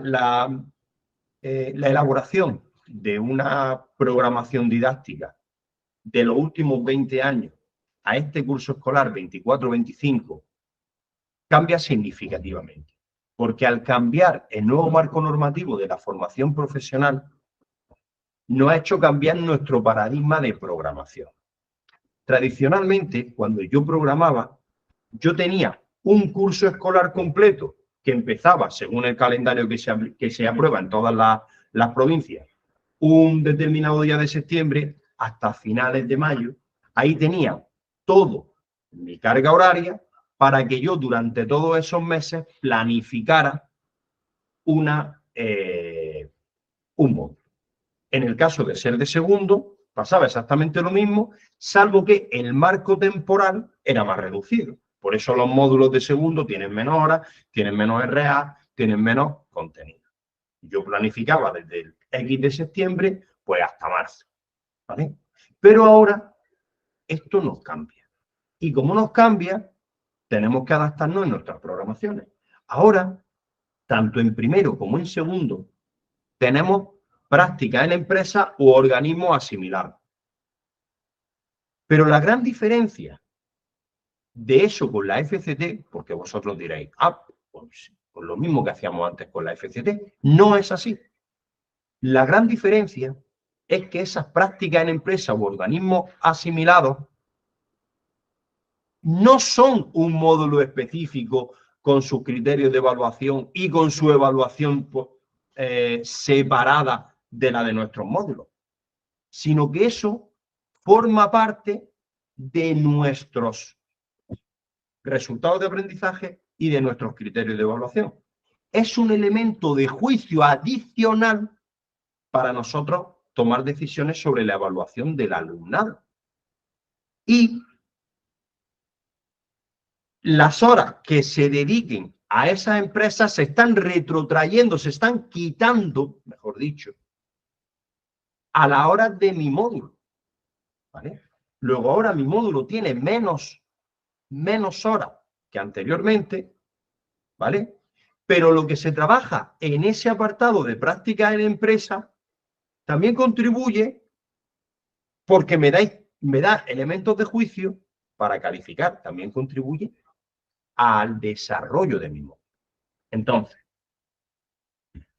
La elaboración de una programación didáctica de los últimos 20 años a este curso escolar 24-25 cambia significativamente, porque al cambiar el nuevo marco normativo de la formación profesional, nos ha hecho cambiar nuestro paradigma de programación. Tradicionalmente, cuando yo programaba, yo tenía un curso escolar completo que empezaba, según el calendario que se aprueba en todas las provincias, un determinado día de septiembre hasta finales de mayo. Ahí tenía todo mi carga horaria para que yo durante todos esos meses planificara un módulo. En el caso de ser de segundo, pasaba exactamente lo mismo, salvo que el marco temporal era más reducido. Por eso los módulos de segundo tienen menos horas, tienen menos RA, tienen menos contenido. Yo planificaba desde el X de septiembre, pues hasta marzo, ¿vale? Pero ahora esto nos cambia. Y como nos cambia, tenemos que adaptarnos en nuestras programaciones. Ahora, tanto en primero como en segundo, tenemos prácticas en empresas u organismos asimilados. Pero la gran diferencia de eso con la FCT, porque vosotros diréis, pues lo mismo que hacíamos antes con la FCT, no es así. La gran diferencia es que esas prácticas en empresas u organismos asimilados no son un módulo específico con sus criterios de evaluación y con su evaluación separada de la de nuestros módulos, sino que eso forma parte de nuestros resultados de aprendizaje y de nuestros criterios de evaluación. Es un elemento de juicio adicional para nosotros tomar decisiones sobre la evaluación del alumnado. Y las horas que se dediquen a esas empresas se están retrotrayendo, se están quitando, mejor dicho, a la hora de mi módulo, ¿vale? Luego ahora mi módulo tiene menos horas que anteriormente, ¿vale? Pero lo que se trabaja en ese apartado de práctica en empresa también contribuye porque me da elementos de juicio para calificar, también contribuye al desarrollo de mi módulo. Entonces,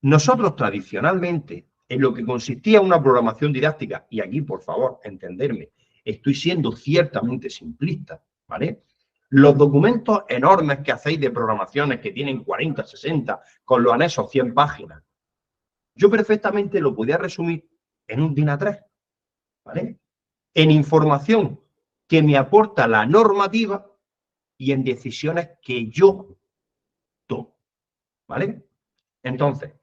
nosotros tradicionalmente, en lo que consistía una programación didáctica, y aquí, por favor, entenderme, estoy siendo ciertamente simplista, ¿vale? Los documentos enormes que hacéis de programaciones que tienen 40, 60, con los anexos 100 páginas, yo perfectamente lo podía resumir en un DIN A3, ¿vale? En información que me aporta la normativa y en decisiones que yo tomo, ¿vale? Entonces,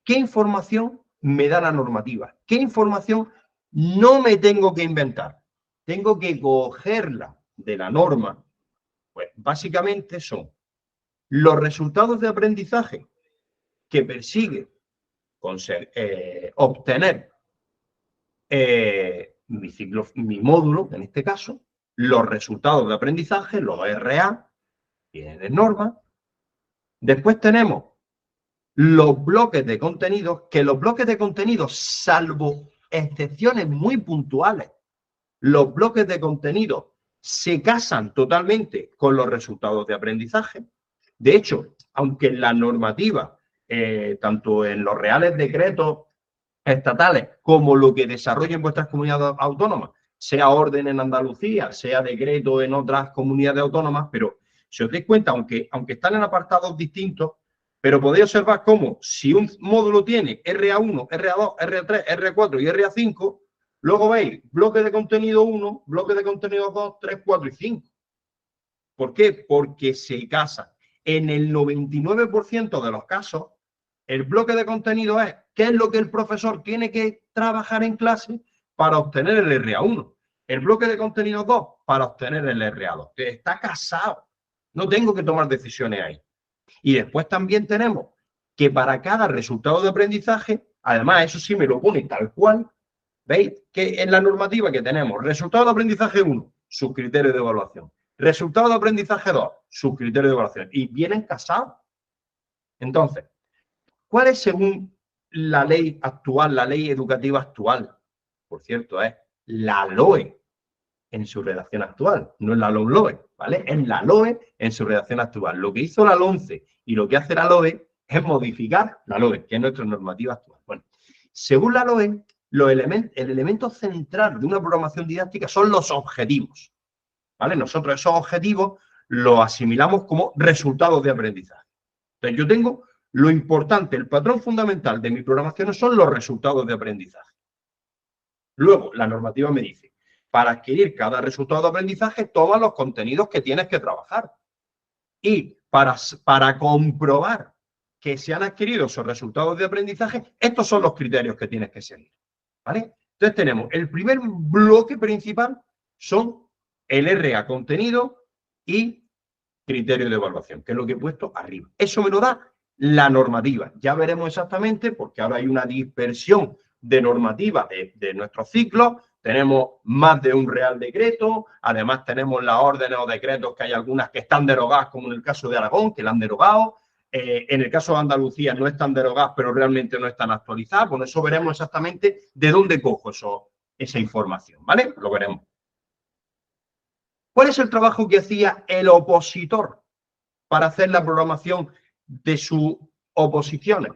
¿qué información me da la normativa? ¿Qué información no me tengo que inventar? Tengo que cogerla de la norma. Pues básicamente son los resultados de aprendizaje que persigue obtener mi módulo, en este caso, los resultados de aprendizaje, los RA, vienen en norma. Después tenemos los bloques de contenidos, que los bloques de contenidos, salvo excepciones muy puntuales, los bloques de contenido se casan totalmente con los resultados de aprendizaje. De hecho, aunque en la normativa, tanto en los reales decretos estatales como lo que desarrollen vuestras comunidades autónomas, sea orden en Andalucía, sea decreto en otras comunidades autónomas, pero si os dais cuenta, aunque están en apartados distintos, pero podéis observar cómo si un módulo tiene RA1, RA2, RA3, RA4 y RA5, luego veis bloque de contenido 1, bloque de contenido 2, 3, 4 y 5. ¿Por qué? Porque se casan. En el 99% de los casos, el bloque de contenido es qué es lo que el profesor tiene que trabajar en clase para obtener el RA1. El bloque de contenido 2 para obtener el RA2. Está casado. No tengo que tomar decisiones ahí. Y después también tenemos que para cada resultado de aprendizaje, además eso sí me lo pone tal cual, ¿veis? Que en la normativa que tenemos, resultado de aprendizaje 1, sus criterios de evaluación. Resultado de aprendizaje 2, sus criterios de evaluación. Y vienen casados. Entonces, ¿Cuál es, según la ley actual, la ley educativa actual? Por cierto, es la LOE en su redacción actual, no es la LOMLOE, ¿vale? Es la LOE en su redacción actual. Lo que hizo la LOMCE y lo que hace la LOE es modificar la LOE, que es nuestra normativa actual. Bueno, según la LOE, el elemento central de una programación didáctica son los objetivos, ¿vale? Nosotros esos objetivos los asimilamos como resultados de aprendizaje. Entonces, yo tengo lo importante, el patrón fundamental de mi programación son los resultados de aprendizaje. Luego, la normativa me dice, para adquirir cada resultado de aprendizaje, toma los contenidos que tienes que trabajar. Y para comprobar que se han adquirido esos resultados de aprendizaje, estos son los criterios que tienes que seguir, ¿vale? Entonces tenemos el primer bloque principal son el RA contenido y criterio de evaluación, que es lo que he puesto arriba. Eso me lo da la normativa. Ya veremos exactamente, porque ahora hay una dispersión de normativa de nuestros ciclos. Tenemos más de un Real Decreto, además tenemos las órdenes o decretos que hay algunas que están derogadas, como en el caso de Aragón, que la han derogado. En el caso de Andalucía no están derogadas, pero realmente no están actualizadas. Por eso veremos exactamente de dónde cojo esa información, ¿vale? Lo veremos. ¿Cuál es el trabajo que hacía el opositor para hacer la programación de sus oposiciones?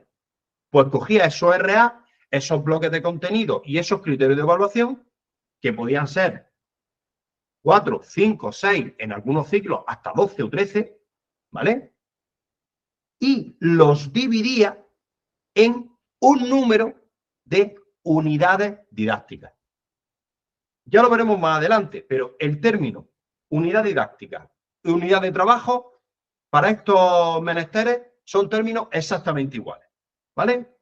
Pues cogía esos RA, esos bloques de contenido y esos criterios de evaluación, que podían ser 4, 5, 6, en algunos ciclos hasta 12 o 13, ¿vale? Y los dividía en un número de unidades didácticas. Ya lo veremos más adelante, pero el término unidad didáctica y unidad de trabajo para estos menesteres son términos exactamente iguales, ¿vale?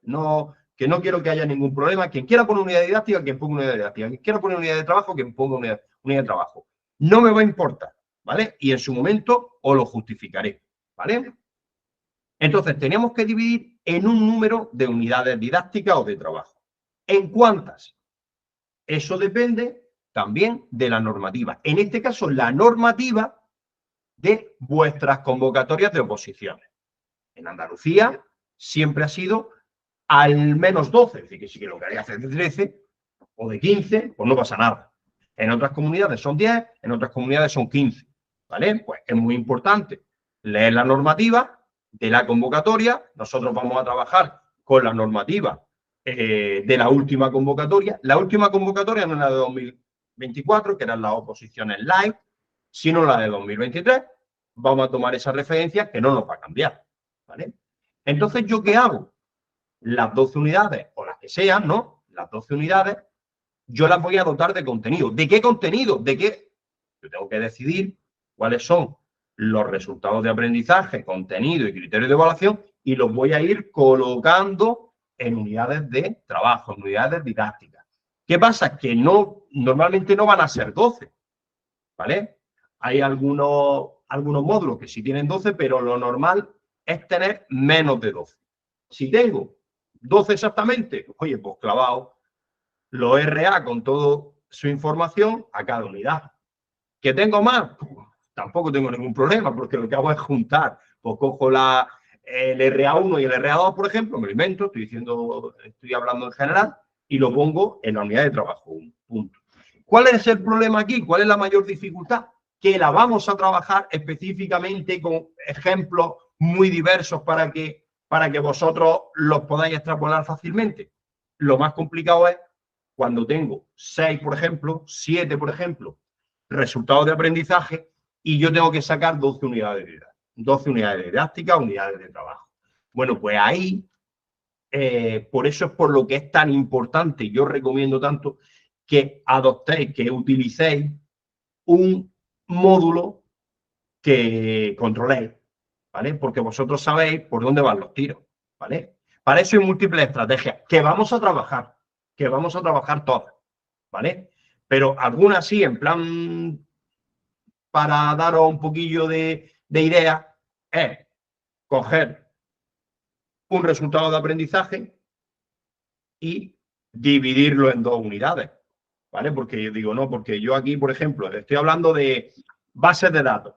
Que no quiero que haya ningún problema. Quien quiera poner unidad didáctica, quien ponga unidad didáctica. Quien quiera poner unidad de trabajo, quien ponga unidad de trabajo. No me va a importar, ¿vale? Y en su momento os lo justificaré, ¿vale? Entonces, teníamos que dividir en un número de unidades didácticas o de trabajo. ¿En cuántas? Eso depende también de la normativa. En este caso, la normativa de vuestras convocatorias de oposiciones. En Andalucía siempre ha sido al menos 12, es decir, que si lo queréis hacer de 13 o de 15, pues no pasa nada. En otras comunidades son 10, en otras comunidades son 15, ¿vale? Pues es muy importante leer la normativa de la convocatoria. Nosotros vamos a trabajar con la normativa de la última convocatoria. La última convocatoria no es la de 2024, que eran las oposiciones live, sino la de 2023. Vamos a tomar esa referencia que no nos va a cambiar, ¿vale? Entonces, ¿yo qué hago? Las 12 unidades, o las que sean, ¿no? Las 12 unidades, yo las voy a dotar de contenido. ¿De qué contenido? ¿De qué? Yo tengo que decidir cuáles son los resultados de aprendizaje, contenido y criterios de evaluación, y los voy a ir colocando en unidades de trabajo, en unidades didácticas. ¿Qué pasa? Que normalmente no van a ser 12, ¿vale? Hay algunos módulos que sí tienen 12, pero lo normal es tener menos de 12. Si tengo 12 exactamente, oye, pues clavado los RA con toda su información a cada unidad. ¿Que tengo más? Tampoco tengo ningún problema, porque lo que hago es juntar. Pues cojo el RA1 y el RA2, por ejemplo, me lo invento, estoy hablando en general, y lo pongo en la unidad de trabajo. Punto. ¿Cuál es el problema aquí? ¿Cuál es la mayor dificultad? Que la vamos a trabajar específicamente con ejemplos muy diversos para que vosotros los podáis extrapolar fácilmente. Lo más complicado es cuando tengo 6, por ejemplo, 7, por ejemplo, resultados de aprendizaje y yo tengo que sacar 12 unidades de didáctica, unidades de trabajo. Bueno, pues ahí, por eso es por lo que es tan importante, yo recomiendo tanto que adoptéis, que utilicéis un módulo que controléis, ¿vale? Porque vosotros sabéis por dónde van los tiros, ¿vale? Para eso hay múltiples estrategias que vamos a trabajar todas, ¿vale? Pero algunas sí, en plan, para daros un poquillo de idea, es coger un resultado de aprendizaje y dividirlo en 2 unidades, ¿vale? Porque yo digo, no, porque yo aquí, por ejemplo, estoy hablando de bases de datos.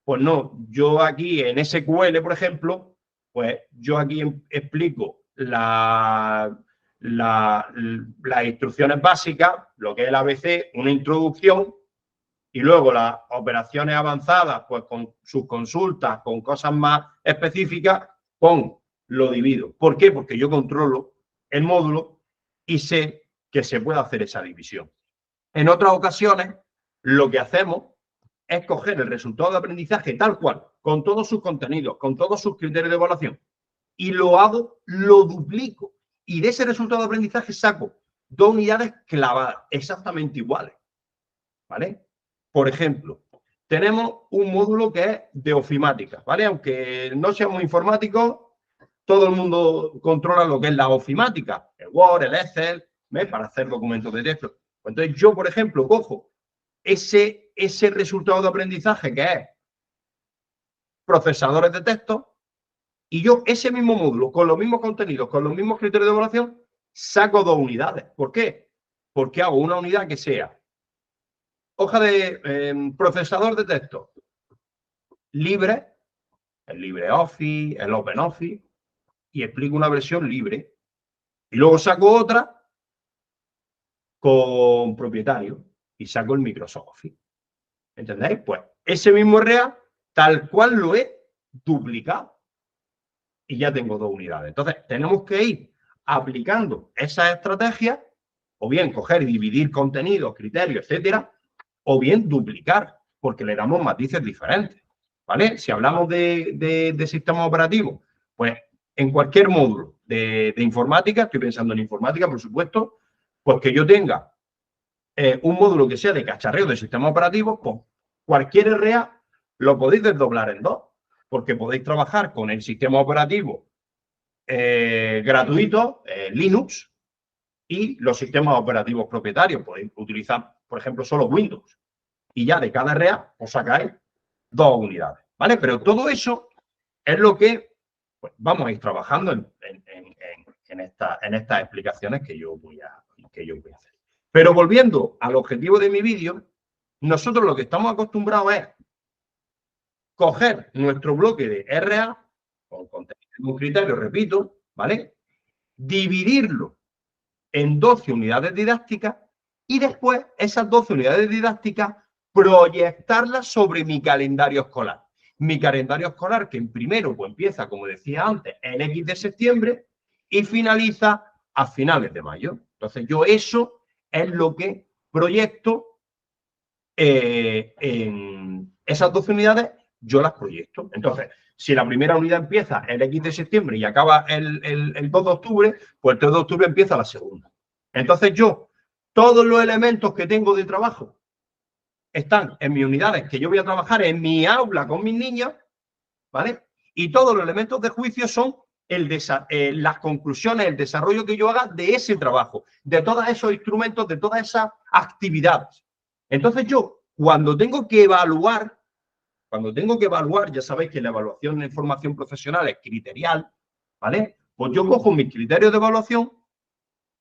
Pues no, yo aquí en SQL, por ejemplo, Pues yo aquí explico las instrucciones básicas, lo que es el ABC, una introducción, y luego las operaciones avanzadas, pues con sus consultas, con cosas más específicas, lo divido. ¿Por qué? Porque yo controlo el módulo y sé que se puede hacer esa división. En otras ocasiones, lo que hacemos es coger el resultado de aprendizaje tal cual, con todos sus contenidos, con todos sus criterios de evaluación, y lo duplico. Y de ese resultado de aprendizaje saco 2 unidades clavadas, exactamente iguales. ¿Vale? Por ejemplo, tenemos un módulo que es de ofimática, ¿vale? Aunque no seamos informáticos, todo el mundo controla lo que es la ofimática, el Word, el Excel, ¿ves? Para hacer documentos de texto. Entonces yo, por ejemplo, cojo ese resultado de aprendizaje que es procesadores de texto y yo ese mismo módulo, con los mismos contenidos, con los mismos criterios de evaluación, saco 2 unidades. ¿Por qué? Porque hago una unidad que sea hoja de procesador de texto libre, el LibreOffice, el OpenOffice, y explico una versión libre. Y luego saco otra con propietario y saco el Microsoft Office. ¿Entendéis? Pues ese mismo REA, tal cual lo he duplicado. Y ya tengo 2 unidades. Entonces, tenemos que ir aplicando esas estrategias, o bien coger y dividir contenidos, criterios, etcétera, o bien duplicar, porque le damos matices diferentes. ¿Vale? Si hablamos de sistemas operativos, pues en cualquier módulo de informática, estoy pensando en informática, por supuesto, pues que yo tenga un módulo que sea de cacharreo de sistemas operativos, pues cualquier RA lo podéis desdoblar en 2, porque podéis trabajar con el sistema operativo gratuito, Linux, y los sistemas operativos propietarios. Podéis utilizar, por ejemplo, solo Windows. Y ya de cada RA os sacáis 2 unidades. ¿Vale? Pero todo eso es lo que pues, vamos a ir trabajando en estas explicaciones que yo voy a hacer. Pero volviendo al objetivo de mi vídeo, nosotros lo que estamos acostumbrados es coger nuestro bloque de RA, con contenido un criterio, repito, ¿vale? Dividirlo en 12 unidades didácticas y después esas 12 unidades didácticas proyectarlas sobre mi calendario escolar. Mi calendario escolar que en primero pues empieza, como decía antes, el X de septiembre y finaliza a finales de mayo. Entonces yo eso es lo que proyecto en esas 12 unidades, yo las proyecto. Entonces, si la primera unidad empieza el X de septiembre y acaba el 2 de octubre, pues el 3 de octubre empieza la segunda. Entonces yo, todos los elementos que tengo de trabajo están en mis unidades que yo voy a trabajar en mi aula con mis niños, ¿vale? Y todos los elementos de juicio son las conclusiones, el desarrollo que yo haga de ese trabajo, de todos esos instrumentos, de todas esas actividades. Entonces yo, cuando tengo que evaluar, ya sabéis que la evaluación en formación profesional es criterial, ¿vale? Pues yo cojo mis criterios de evaluación,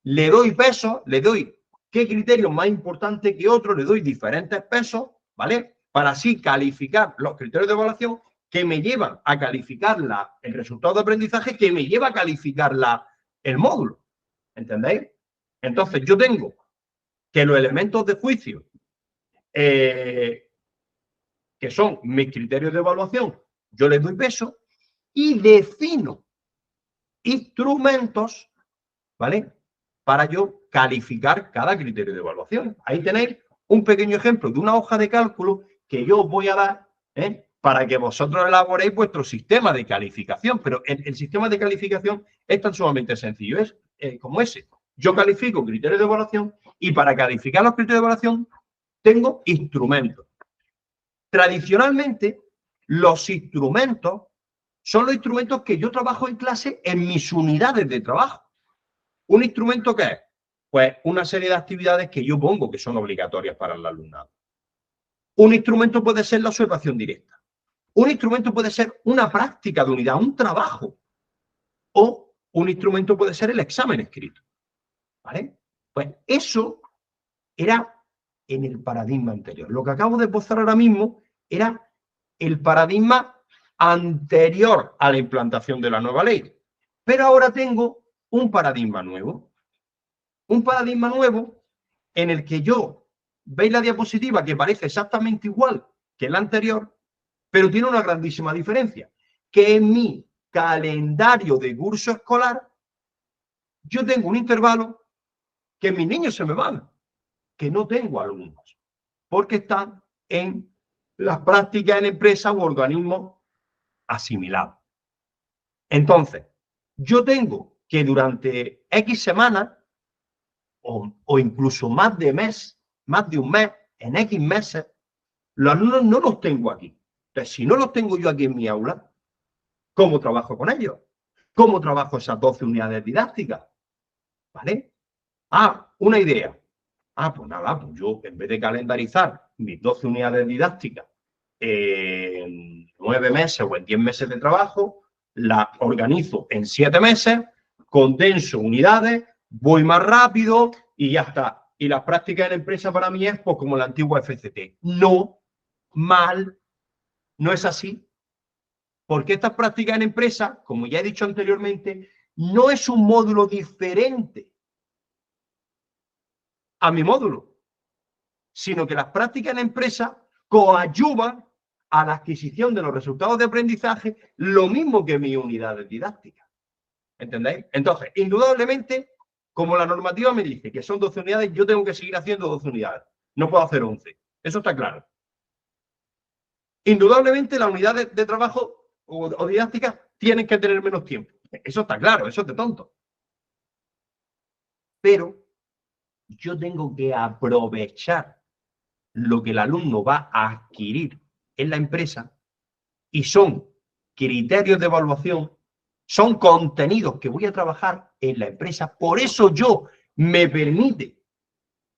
le doy peso, le doy qué criterio más importante que otro, le doy diferentes pesos, ¿vale? Para así calificar los criterios de evaluación que me llevan a calificar el resultado de aprendizaje, que me lleva a calificar el módulo. ¿Entendéis? Entonces yo tengo que los elementos de juicio que son mis criterios de evaluación, yo les doy peso y defino instrumentos, ¿vale? Para yo calificar cada criterio de evaluación. Ahí tenéis un pequeño ejemplo de una hoja de cálculo que yo os voy a dar para que vosotros elaboréis vuestro sistema de calificación. Pero el sistema de calificación es tan sumamente sencillo, es como ese. Yo califico criterios de evaluación y para calificar los criterios de evaluación tengo instrumentos. Tradicionalmente, los instrumentos son los instrumentos que yo trabajo en clase en mis unidades de trabajo. ¿Un instrumento qué es? Pues una serie de actividades que yo pongo que son obligatorias para el alumnado. Un instrumento puede ser la observación directa. Un instrumento puede ser una práctica de unidad, un trabajo. O un instrumento puede ser el examen escrito. ¿Vale? Pues eso era en el paradigma anterior. Lo que acabo de posar ahora mismo era el paradigma anterior a la implantación de la nueva ley. Pero ahora tengo un paradigma nuevo. Un paradigma nuevo en el que yo, veis la diapositiva que parece exactamente igual que la anterior, pero tiene una grandísima diferencia, que en mi calendario de curso escolar yo tengo un intervalo que mis niños se me van, que no tengo alumnos, porque están en las prácticas en empresas u organismos asimilados. Entonces, yo tengo que durante X semanas o incluso más de un mes, en X meses, los alumnos no los tengo aquí. Entonces, si no los tengo yo aquí en mi aula, ¿cómo trabajo con ellos? ¿Cómo trabajo esas 12 unidades didácticas? ¿Vale? Ah, una idea. Ah, pues nada, pues yo en vez de calendarizar mis 12 unidades didácticas en 9 meses o en 10 meses de trabajo, las organizo en 7 meses, condenso unidades, voy más rápido y ya está. Y las prácticas en empresa para mí es pues, como la antigua FCT. No, mal, no es así. Porque estas prácticas en empresa, como ya he dicho anteriormente, no es un módulo diferente a mi módulo, sino que las prácticas en empresa coadyuvan a la adquisición de los resultados de aprendizaje, lo mismo que mi unidades didácticas. ¿Entendéis? Entonces, indudablemente, como la normativa me dice que son 12 unidades, yo tengo que seguir haciendo 12 unidades. No puedo hacer 11. Eso está claro. Indudablemente, las unidades de trabajo o didácticas tienen que tener menos tiempo. Eso está claro, eso es de tonto. Pero yo tengo que aprovechar lo que el alumno va a adquirir en la empresa y son criterios de evaluación, son contenidos que voy a trabajar en la empresa. Por eso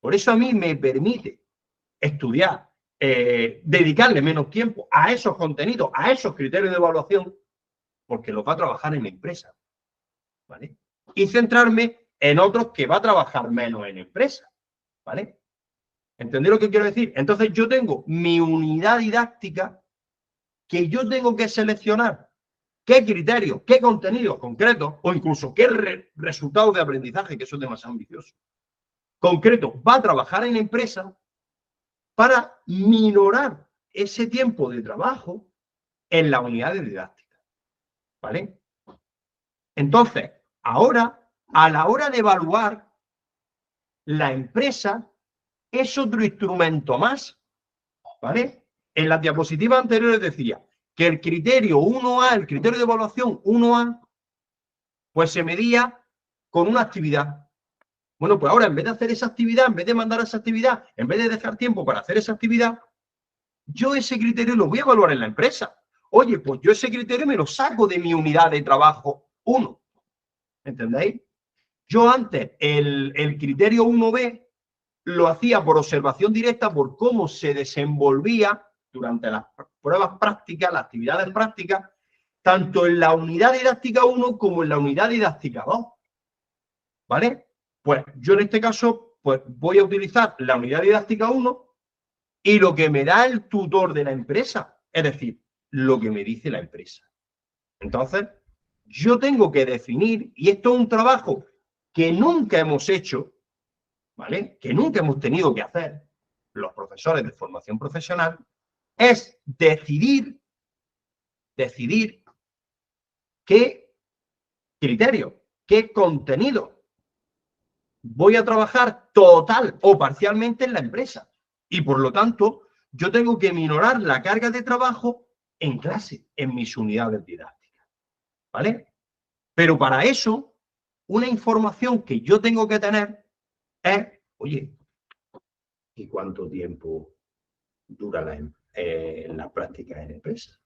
por eso a mí me permite estudiar, dedicarle menos tiempo a esos contenidos, a esos criterios de evaluación, porque los va a trabajar en la empresa, ¿vale? Y centrarme en otros que va a trabajar menos en empresa, ¿vale? ¿Entendéis lo que quiero decir? Entonces yo tengo mi unidad didáctica que yo tengo que seleccionar qué criterios, qué contenidos concretos o incluso qué resultados de aprendizaje, que eso es demasiado ambicioso, concreto, va a trabajar en empresa para minorar ese tiempo de trabajo en las unidades didácticas, ¿vale? Entonces, ahora, a la hora de evaluar, la empresa es otro instrumento más, ¿vale? En las diapositivas anteriores decía que el criterio 1A, el criterio de evaluación 1A, pues se medía con una actividad. Bueno, pues ahora en vez de hacer esa actividad, en vez de mandar esa actividad, en vez de dejar tiempo para hacer esa actividad, yo ese criterio lo voy a evaluar en la empresa. Oye, pues yo ese criterio me lo saco de mi unidad de trabajo 1. ¿Entendéis? Yo antes el criterio 1B lo hacía por observación directa, por cómo se desenvolvía durante las pruebas prácticas, las actividades prácticas, tanto en la unidad didáctica 1 como en la unidad didáctica 2. ¿Vale? Pues yo en este caso pues voy a utilizar la unidad didáctica 1 y lo que me da el tutor de la empresa, es decir, lo que me dice la empresa. Entonces, yo tengo que definir, y esto es un trabajo que nunca hemos hecho, ¿vale? Que nunca hemos tenido que hacer los profesores de formación profesional, es decidir qué criterio, qué contenido voy a trabajar total o parcialmente en la empresa. Y por lo tanto, yo tengo que minorar la carga de trabajo en clase, en mis unidades didácticas. ¿Vale? Pero para eso, una información que yo tengo que tener es, oye, ¿y cuánto tiempo dura la práctica en empresa?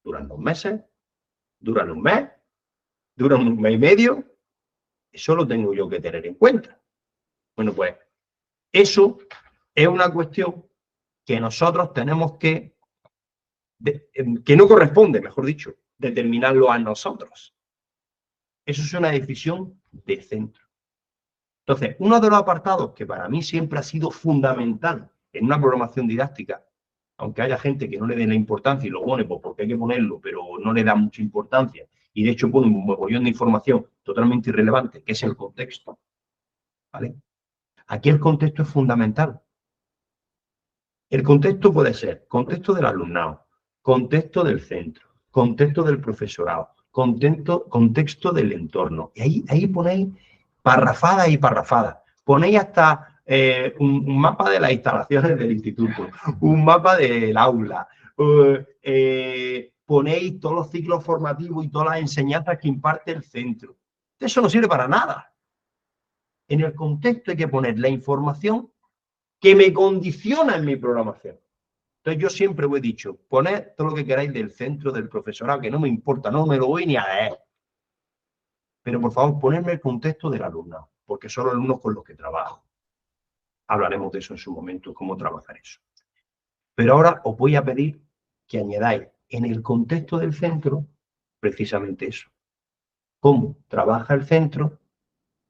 ¿Duran 2 meses? ¿Duran un mes? ¿Duran un mes y medio? Eso lo tengo yo que tener en cuenta. Bueno, pues eso es una cuestión que nosotros tenemos que no corresponde, mejor dicho, determinarlo a nosotros. Eso es una decisión de centro. Entonces, uno de los apartados que para mí siempre ha sido fundamental en una programación didáctica aunque haya gente que no le dé la importancia y lo pone pues porque hay que ponerlo, pero no le da mucha importancia, y de hecho pone un mogollón de información totalmente irrelevante, que es el contexto, ¿vale? Aquí el contexto es fundamental. El contexto puede ser contexto del alumnado, contexto del centro, contexto del profesorado, contexto del entorno. Y ahí ponéis parrafadas y parrafadas. Ponéis hasta un mapa de las instalaciones del instituto, un mapa del aula, ponéis todos los ciclos formativos y todas las enseñanzas que imparte el centro. Eso no sirve para nada. En el contexto hay que poner la información que me condiciona en mi programación. Entonces yo siempre os he dicho, poned todo lo que queráis del centro, del profesorado, que no me importa, no me lo voy ni a leer. Pero por favor, ponedme el contexto del alumnado, porque son los alumnos con los que trabajo. Hablaremos de eso en su momento, cómo trabajar eso. Pero ahora os voy a pedir que añadáis en el contexto del centro precisamente eso. Cómo trabaja el centro,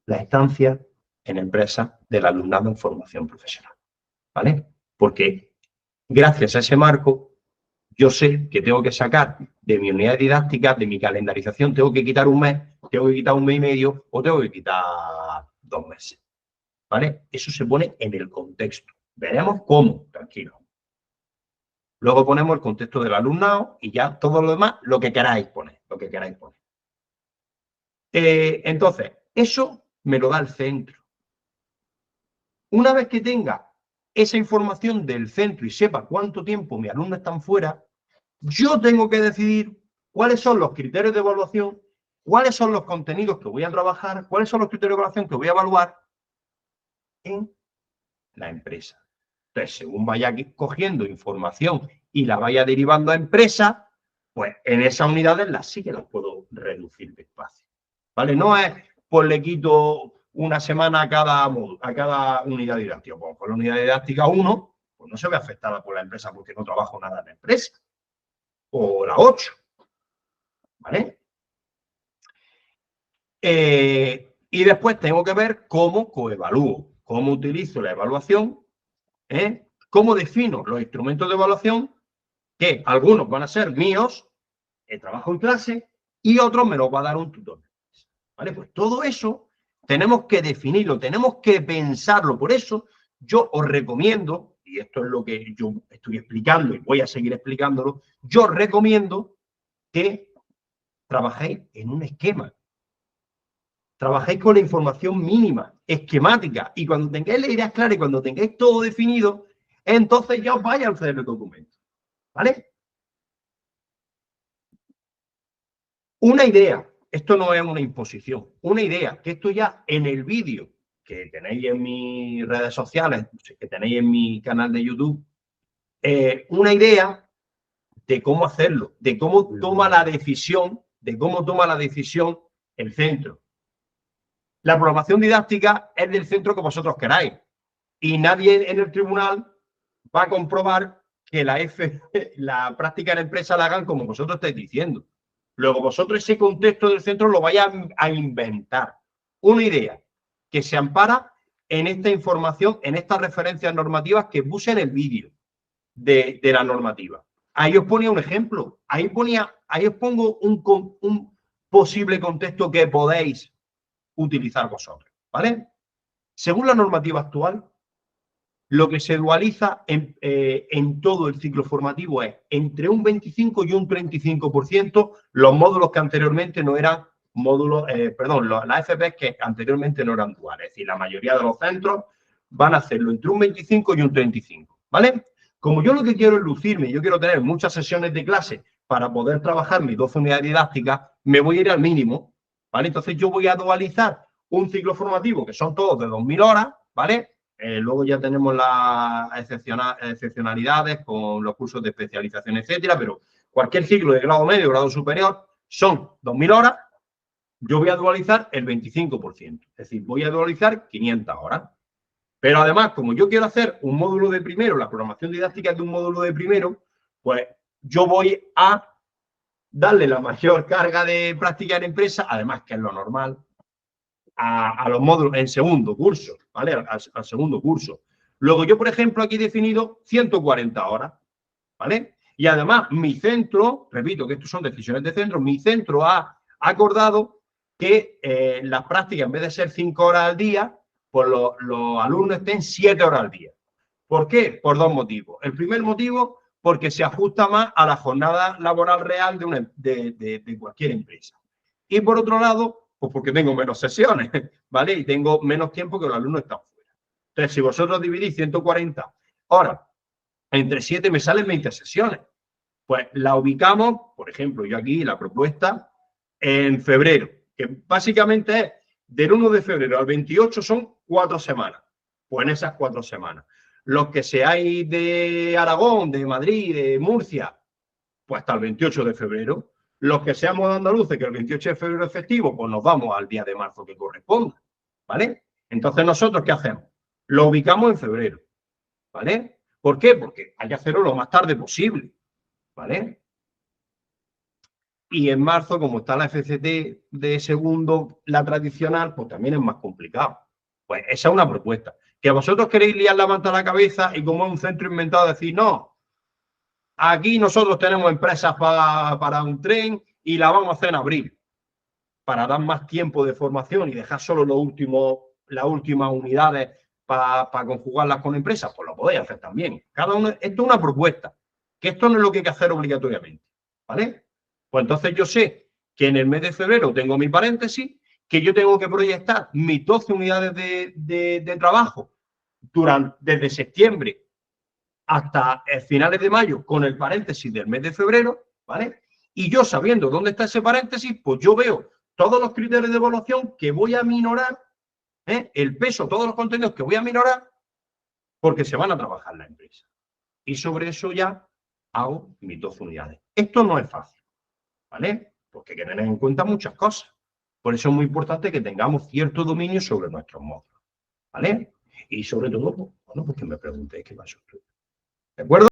la estancia en empresa del alumnado en formación profesional. ¿Vale? Porque gracias a ese marco, yo sé que tengo que sacar de mi unidad didáctica, de mi calendarización, tengo que quitar un mes, tengo que quitar un mes y medio o tengo que quitar 2 meses. ¿Vale? Eso se pone en el contexto. Veremos cómo, tranquilo. Luego ponemos el contexto del alumnado y ya todo lo demás, lo que queráis poner, lo que queráis poner. Entonces, eso me lo da el centro. Una vez que tenga esa información del centro y sepa cuánto tiempo mis alumnos están fuera, yo tengo que decidir cuáles son los criterios de evaluación, cuáles son los contenidos que voy a trabajar, cuáles son los criterios de evaluación que voy a evaluar en la empresa. Entonces, según vaya cogiendo información y la vaya derivando a empresa, pues en esas unidades las sí que las puedo reducir de espacio. ¿Vale? No es, pues le quito una semana a cada unidad didáctica. Pues con la unidad didáctica 1, pues no se ve afectada por la empresa porque no trabajo nada en la empresa. O la 8. ¿Vale? Y después tengo que ver cómo coevalúo, cómo utilizo la evaluación, cómo defino los instrumentos de evaluación, que algunos van a ser míos, el trabajo en clase, y otros me los va a dar un tutor. ¿Vale? Pues todo eso tenemos que definirlo, tenemos que pensarlo. Por eso yo os recomiendo, y esto es lo que yo estoy explicando y voy a seguir explicándolo, yo os recomiendo que trabajéis en un esquema. Trabajéis con la información mínima, esquemática, y cuando tengáis las ideas claras y cuando tengáis todo definido, entonces ya os vais a hacer el documento. ¿Vale? Una idea, esto no es una imposición, una idea, que esto ya en el vídeo que tenéis en mis redes sociales, que tenéis en mi canal de YouTube, una idea de cómo hacerlo, de cómo toma la decisión, el centro. La programación didáctica es del centro que vosotros queráis y nadie en el tribunal va a comprobar que la práctica en empresa la hagan como vosotros estáis diciendo. Luego vosotros ese contexto del centro lo vais a inventar. Una idea que se ampara en esta información, en estas referencias normativas que puse en el vídeo de la normativa. Ahí os ponía un ejemplo. Ahí os pongo un posible contexto que podéis utilizar vosotros. ¿Vale? Según la normativa actual, lo que se dualiza en todo el ciclo formativo es entre un 25 y un 35% los módulos que anteriormente no eran módulos, las FPs que anteriormente no eran duales. Es decir, la mayoría de los centros van a hacerlo entre un 25 y un 35, ¿vale? Como yo lo que quiero es lucirme, yo quiero tener muchas sesiones de clase para poder trabajar mis 12 unidades didácticas, me voy a ir al mínimo, ¿vale? Entonces yo voy a dualizar un ciclo formativo que son todos de 2.000 horas, ¿vale? Luego ya tenemos las excepcionalidades con los cursos de especialización, etcétera, pero cualquier ciclo de grado medio o grado superior son 2.000 horas, yo voy a dualizar el 25%, es decir, voy a dualizar 500 horas. Pero además, como yo quiero hacer un módulo de primero, la programación didáctica es de un módulo de primero, pues yo voy a darle la mayor carga de práctica en empresa, además que es lo normal, a los módulos en segundo curso, ¿vale? Al segundo curso. Luego yo, por ejemplo, aquí he definido 140 horas. ¿vale? Y además, mi centro, repito que estas son decisiones de centro, mi centro ha acordado que las prácticas, en vez de ser 5 horas al día, pues los alumnos estén 7 horas al día. ¿Por qué? Por dos motivos. El primer motivo, porque se ajusta más a la jornada laboral real de cualquier empresa. Y por otro lado, pues porque tengo menos sesiones, ¿vale? Y tengo menos tiempo que los alumnos están fuera. Entonces, si vosotros dividís 140 horas entre 7, me salen 20 sesiones. Pues la ubicamos, por ejemplo, yo aquí la propuesta en febrero, que básicamente es del 1 de febrero al 28 son 4 semanas. Pues en esas 4 semanas. Los que seáis de Aragón, de Madrid, de Murcia, pues hasta el 28 de febrero. Los que seamos de andaluces, que el 28 de febrero es festivo, pues nos vamos al día de marzo que corresponda, ¿vale? Entonces, ¿nosotros qué hacemos? Lo ubicamos en febrero, ¿vale? ¿Por qué? Porque hay que hacerlo lo más tarde posible, ¿vale? Y en marzo, como está la FCT de segundo, la tradicional, pues también es más complicado. Pues esa es una propuesta. Que vosotros queréis liar la manta a la cabeza y como es un centro inventado decir, no, aquí nosotros tenemos empresas para un tren y la vamos a hacer en abril, para dar más tiempo de formación y dejar solo las últimas unidades para conjugarlas con empresas, pues lo podéis hacer también. Cada uno, esto es una propuesta, que esto no es lo que hay que hacer obligatoriamente, ¿vale? Pues entonces yo sé que en el mes de febrero tengo mi paréntesis, que yo tengo que proyectar mis 12 unidades de trabajo desde septiembre hasta finales de mayo con el paréntesis del mes de febrero, ¿vale? Y yo sabiendo dónde está ese paréntesis, pues yo veo todos los criterios de evaluación que voy a minorar, el peso, todos los contenidos que voy a minorar, porque se van a trabajar en la empresa. Y sobre eso ya hago mis 12 unidades. Esto no es fácil, ¿vale? Porque hay que tener en cuenta muchas cosas. Por eso es muy importante que tengamos cierto dominio sobre nuestros módulos, ¿vale? Y sobre todo, bueno, pues que me preguntéis qué pasó. ¿De acuerdo?